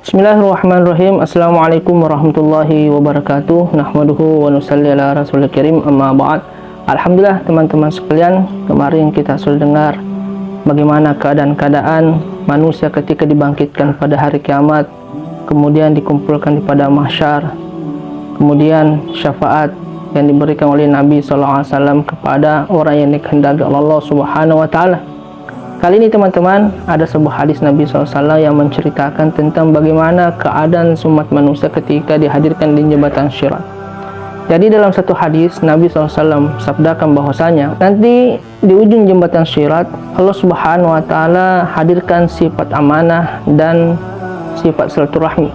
Bismillahirrahmanirrahim. Assalamualaikum warahmatullahi wabarakatuh. Nahmaduhu wa nusalli ala rasulil karim, amma ba'd. Alhamdulillah teman-teman sekalian, kemarin kita sudah dengar bagaimana keadaan manusia ketika dibangkitkan pada hari kiamat, kemudian dikumpulkan di padang mahsyar, kemudian syafaat yang diberikan oleh Nabi SAW kepada orang yang dikehendaki Allah Subhanahu wa Ta'ala. Kali ini teman-teman, ada sebuah hadis Nabi SAW yang menceritakan tentang bagaimana keadaan umat manusia ketika dihadirkan di jembatan Syirat. Jadi dalam satu hadis Nabi SAW sabdakan bahwasanya nanti di ujung jembatan Syirat Allah Subhanahu wa Ta'ala hadirkan sifat amanah dan sifat silaturahmi.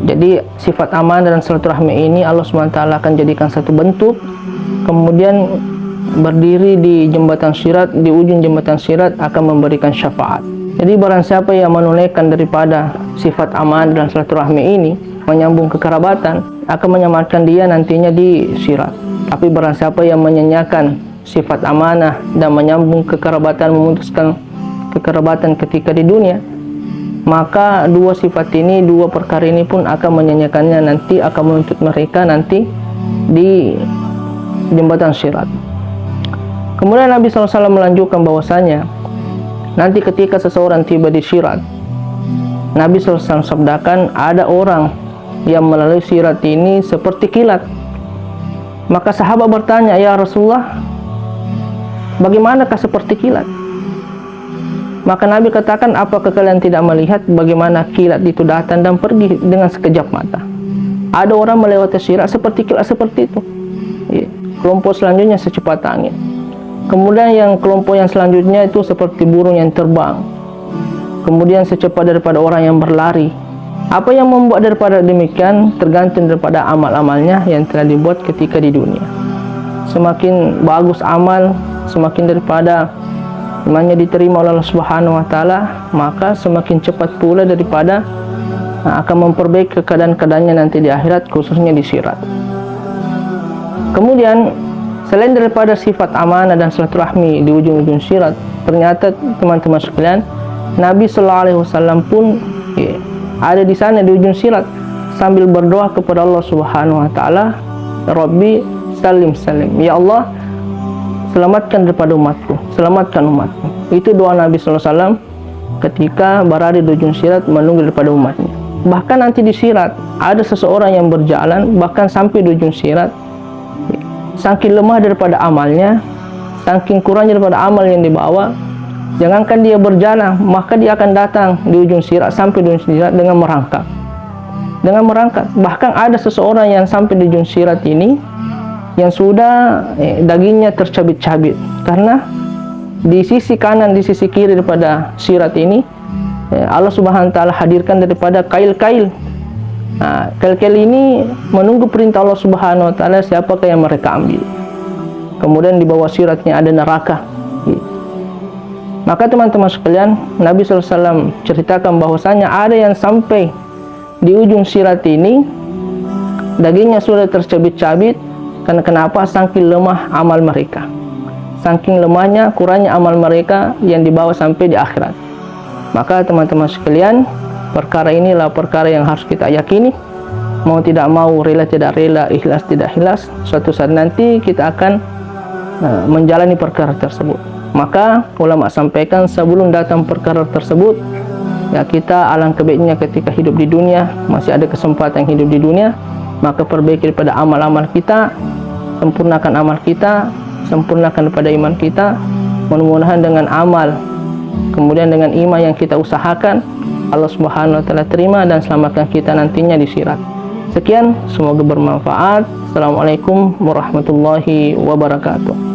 Jadi sifat amanah dan silaturahmi ini Allah Subhanahu wa Ta'ala akan jadikan satu bentuk, kemudian berdiri di jembatan Syirat, di ujung jembatan Syirat akan memberikan syafaat. Jadi barang siapa yang menunaikan daripada sifat amanah dan silaturahmi ini, menyambung kekerabatan, akan menyelamatkan dia nantinya di Syirat. Tapi barang siapa yang menyanyiakan sifat amanah dan menyambung kekerabatan, memutuskan kekerabatan ketika di dunia, maka dua sifat ini, dua perkara ini pun akan menyanyiakannya nanti, akan menuntut mereka nanti di jembatan Syirat. Kemudian Nabi SAW melanjutkan bahwasanya nanti ketika seseorang tiba di Syirat, Nabi SAW sabdakan ada orang yang melalui Syirat ini seperti kilat. Maka sahabat bertanya, ya Rasulullah, bagaimanakah seperti kilat? Maka Nabi katakan, apakah kalian tidak melihat bagaimana kilat itu datang dan pergi dengan sekejap mata? Ada orang melewati Syirat seperti kilat seperti itu. Kelompok selanjutnya secepat angin. Kemudian yang kelompok yang selanjutnya itu seperti burung yang terbang. Kemudian secepat daripada orang yang berlari. Apa yang membuat daripada demikian tergantung daripada amal-amalnya yang telah dibuat ketika di dunia. Semakin bagus amal, semakin daripada imannya diterima oleh Allah Subhanahu wa Ta'ala, maka semakin cepat pula daripada akan memperbaiki keadaan-keadaannya nanti di akhirat, khususnya di Syirat. Kemudian selain daripada sifat amanah dan silaturahmi di ujung-ujung Syirat, ternyata teman-teman sekalian, Nabi SAW pun ada di sana di ujung Syirat sambil berdoa kepada Allah Subhanahu wa Ta'ala, Rabbi salim salim, ya Allah selamatkan daripada umatku, selamatkan umatku. Itu doa Nabi SAW ketika berada di ujung Syirat menunggu daripada umatnya. Bahkan nanti di Syirat ada seseorang yang berjalan bahkan sampai di ujung Syirat, saking lemah daripada amalnya, saking kurangnya daripada amal yang dibawa, jangankan dia berjalan, maka dia akan datang di ujung Syirat, sampai di ujung Syirat dengan merangkak. Bahkan ada seseorang yang sampai di ujung Syirat ini yang sudah dagingnya tercabit-cabit, karena di sisi kanan, di sisi kiri daripada Syirat ini Allah Subhanahu wa Ta'ala hadirkan daripada kail-kail. Kail-kail ini menunggu perintah Allah Subhanahu wa Ta'ala siapakah yang mereka ambil. Kemudian di bawah Syiratnya ada neraka. Maka teman-teman sekalian, Nabi SAW ceritakan bahwasanya ada yang sampai di ujung Syirat ini dagingnya sudah tercabit-cabit. Karena kenapa? Saking lemah amal mereka, saking lemahnya, kurangnya amal mereka yang dibawa sampai di akhirat. Maka teman-teman sekalian, perkara inilah perkara yang harus kita yakini. Mau tidak mau, rela tidak rela, ikhlas tidak ikhlas, suatu saat nanti kita akan menjalani perkara tersebut. Maka ulama sampaikan, sebelum datang perkara tersebut, ya kita alangkah baiknya ketika hidup di dunia, masih ada kesempatan hidup di dunia, maka perbaiki daripada amal-amal kita, sempurnakan amal kita, sempurnakan daripada iman kita. Mudah-mudahan dengan amal, kemudian dengan iman yang kita usahakan, Allah Subhanahu wa Ta'ala terima dan selamatkan kita nantinya di Syirat. Sekian, semoga bermanfaat. Assalamualaikum warahmatullahi wabarakatuh.